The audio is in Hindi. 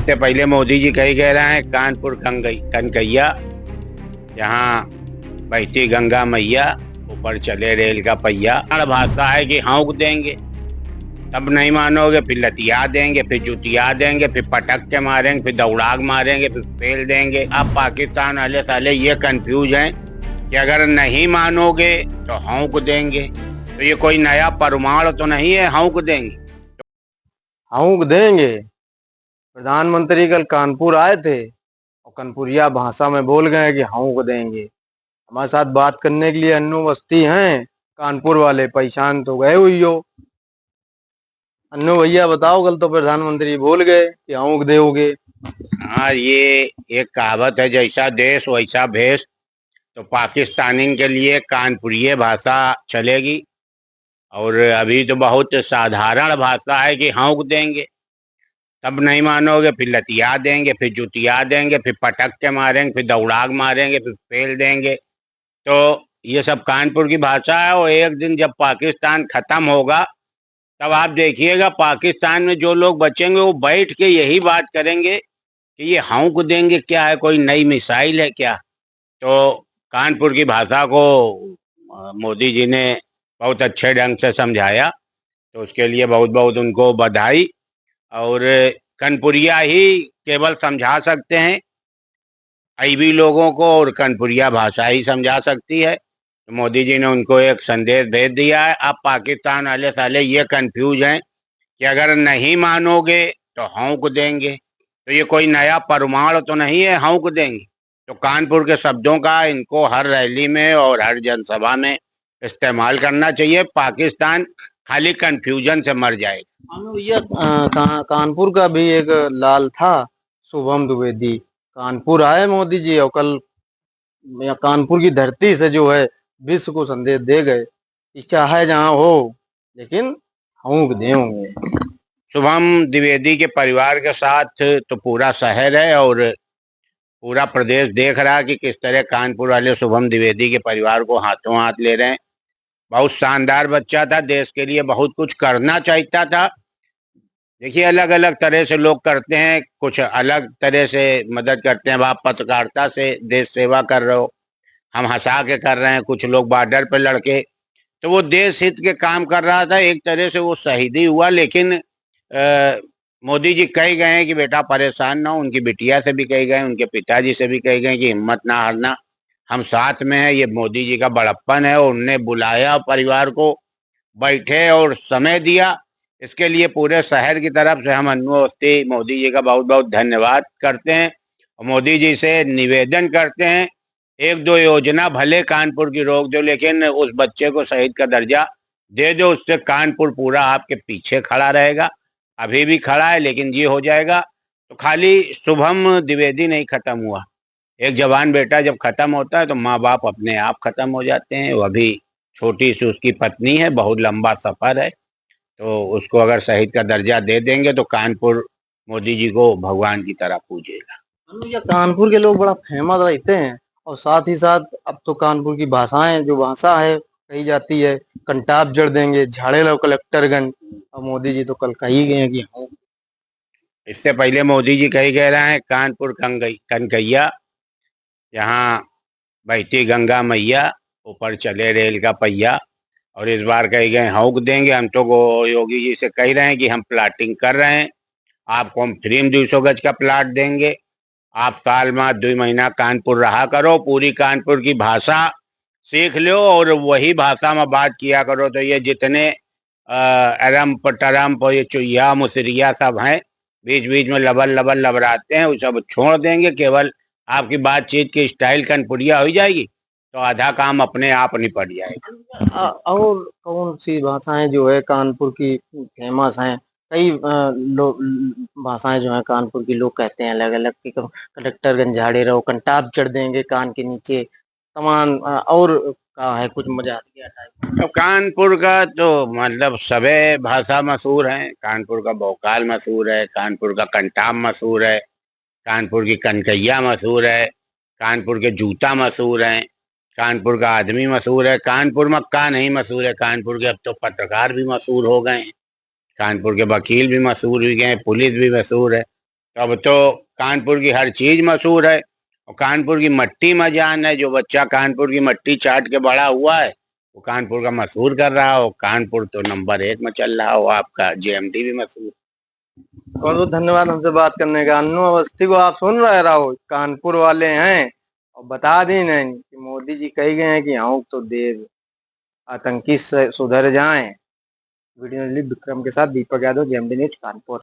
इससे पहले मोदी जी कही कह रहे हैं कानपुर कनकैया, यहाँ बहती गंगा मैया, ऊपर चले रेल का पहिया। भाषा है कि हाँक देंगे, तब नहीं मानोगे, फिर लतिया देंगे, फिर जुतिया देंगे, फिर पटक के मारेंगे, फिर दौड़ाग मारेंगे, फिर फेल देंगे। अब पाकिस्तान वाले साले ये कंफ्यूज हैं कि अगर नहीं मानोगे तो हाँक देंगे। तो ये कोई नया परमाणु तो नहीं है, हाँक देंगे। हाँक देंगे। प्रधानमंत्री कल कानपुर आए थे और कानपुरिया भाषा में बोल गए कि हाँक देंगे। हमारे साथ बात करने के लिए अन्नू बस्ती हैं कानपुर वाले, पहचान तो गए हुई हो। अन्नू भैया बताओ, कल तो प्रधानमंत्री बोल गए कि हाँक दोगे। हाँ, ये एक कहावत है, जैसा देश वैसा भेष। तो पाकिस्तानी के लिए कानपुरी भाषा चलेगी, और अभी तो बहुत साधारण भाषा है कि हाँक देंगे, तब नहीं मानोगे, फिर लतिया देंगे, फिर जुतिया देंगे, फिर पटक के मारेंगे, फिर दौड़ाग मारेंगे, फिर फेल देंगे। तो ये सब कानपुर की भाषा है। और एक दिन जब पाकिस्तान खत्म होगा तब आप देखिएगा, पाकिस्तान में जो लोग बचेंगे वो बैठ के यही बात करेंगे कि ये हाँक देंगे क्या है, कोई नई मिसाइल है क्या। तो कानपुर की भाषा को मोदी जी ने बहुत अच्छे ढंग से समझाया, तो उसके लिए बहुत बहुत उनको बधाई। और कानपुरिया ही केवल समझा सकते हैं अईबी लोगों को, और कानपुरिया भाषा ही समझा सकती है। तो मोदी जी ने उनको एक संदेश भेज दिया है। अब पाकिस्तान वाले साले ये कंफ्यूज हैं कि अगर नहीं मानोगे तो हाँक देंगे। तो ये कोई नया परमाणु तो नहीं है, हाँक देंगे। तो कानपुर के शब्दों का इनको हर रैली में और हर जनसभा में इस्तेमाल करना चाहिए। पाकिस्तान खाली कंफ्यूजन से मर जाएगा। भैया कानपुर का भी एक लाल था, शुभम द्विवेदी, कानपुर आए मोदी जी और कल कानपुर की धरती से जो है विश्व को संदेश दे गए कि चाहे जहां हो लेकिन हाँक देंगे। शुभम द्विवेदी के परिवार के साथ तो पूरा शहर है और पूरा प्रदेश देख रहा है कि किस तरह कानपुर वाले शुभम द्विवेदी के परिवार को हाथों हाथ ले रहे हैं। बहुत शानदार बच्चा था, देश के लिए बहुत कुछ करना चाहता था। देखिए, अलग अलग तरह से लोग करते हैं, कुछ अलग तरह से मदद करते हैं। आप पत्रकारिता से देश सेवा कर रहे हो, हम हंसा के कर रहे हैं। कुछ लोग बॉर्डर पे लड़के, तो वो देश हित के काम कर रहा था, एक तरह से वो शहीदी हुआ। लेकिन मोदी जी कह गए हैं कि बेटा परेशान ना हो। उनकी बिटिया से भी कह गए, उनके पिताजी से भी कह गए कि हिम्मत ना हारना, हम साथ में हैं। ये मोदी जी का बड़प्पन है। और उनने बुलाया परिवार को, बैठे और समय दिया। इसके लिए पूरे शहर की तरफ से हम अन्नू अवस्थी मोदी जी का बहुत बहुत धन्यवाद करते हैं। और मोदी जी से निवेदन करते हैं, एक दो योजना भले कानपुर की रोक दो, लेकिन उस बच्चे को शहीद का दर्जा दे दो। उससे कानपुर पूरा आपके पीछे खड़ा रहेगा। अभी भी खड़ा है, लेकिन ये हो जाएगा। तो खाली शुभम द्विवेदी नहीं खत्म हुआ। एक जवान बेटा जब खत्म होता है तो माँ बाप अपने आप खत्म हो जाते हैं। वो अभी छोटी सी उसकी पत्नी है, बहुत लंबा सफर है। तो उसको अगर शहीद का दर्जा दे देंगे तो कानपुर मोदी जी को भगवान की तरह पूजेगा। ये कानपुर के लोग बड़ा फेमस रहते हैं और साथ ही साथ अब तो कानपुर की भाषाएं, जो भाषा है कही जाती है, कंटाप जड़ देंगे, झाड़े लो कलेक्टरगंज। और मोदी जी तो कल कही गए हैं कि हाँ। इससे पहले मोदी जी कही कह रहे हैं कानपुर कनकैया, यहाँ बहती गंगा मैया, ऊपर चले रेल का पहिया। और इस बार कही गए हाँक देंगे। हम तो योगी जी से कह रहे हैं कि हम प्लाटिंग कर रहे हैं, आपको हम फ्री में 200 गज का प्लाट देंगे। आप साल में 2 महीना कानपुर रहा करो, पूरी कानपुर की भाषा सीख लो और वही भाषा में बात किया करो। तो ये जितने अरम्प टरम्प और ये चुहिया मुसरिया सब हैं, बीच बीच में लबल लबल लबराते हैं, वो सब छोड़ देंगे। केवल आपकी बातचीत की स्टाइल कानपुरिया हो जाएगी तो आधा काम अपने आप निपट जाएगा। और कौन सी भाषाएं जो है कानपुर की फेमस हैं? कई भाषाएं जो है कानपुर की, लोग कहते हैं अलग अलग कि कलेक्टरगंज झाड़े रहो, कंटाप चढ़ देंगे कान के नीचे, तमाम और का है कुछ मजाकिया टाइप। तो कानपुर का तो मतलब सबे भाषा मशहूर है। कानपुर का भोकाल मशहूर है, कानपुर का कंटाप मशहूर है, कानपुर की कनकैया मशहूर है, कानपुर के जूता मशहूर हैं, कानपुर का आदमी मशहूर है। कानपुर में का नहीं मशहूर है, कानपुर के अब तो पत्रकार भी मशहूर हो गए हैं, कानपुर के वकील भी मशहूर हो गए हैं, पुलिस भी मशहूर है। तो अब तो कानपुर की हर चीज मशहूर है और कानपुर की मट्टी में जान है। जो बच्चा कानपुर की मट्टी चाट के बड़ा हुआ है वो कानपुर का मशहूर कर रहा हो। कानपुर तो नंबर 1 में चल रहा हो, आपका जेएमडी भी मशहूर। बहुत बहुत धन्यवाद हमसे बात करने का। अन्नू अवस्थी को आप सुन रहे राहुल, कानपुर वाले हैं और बता दी नहीं कि मोदी जी कह गए हैं कि हाँ तो देव आतंकी सुधर जाएं। वीडियो विक्रम के साथ दीपक यादव, जेएमडी न्यूज कानपुर।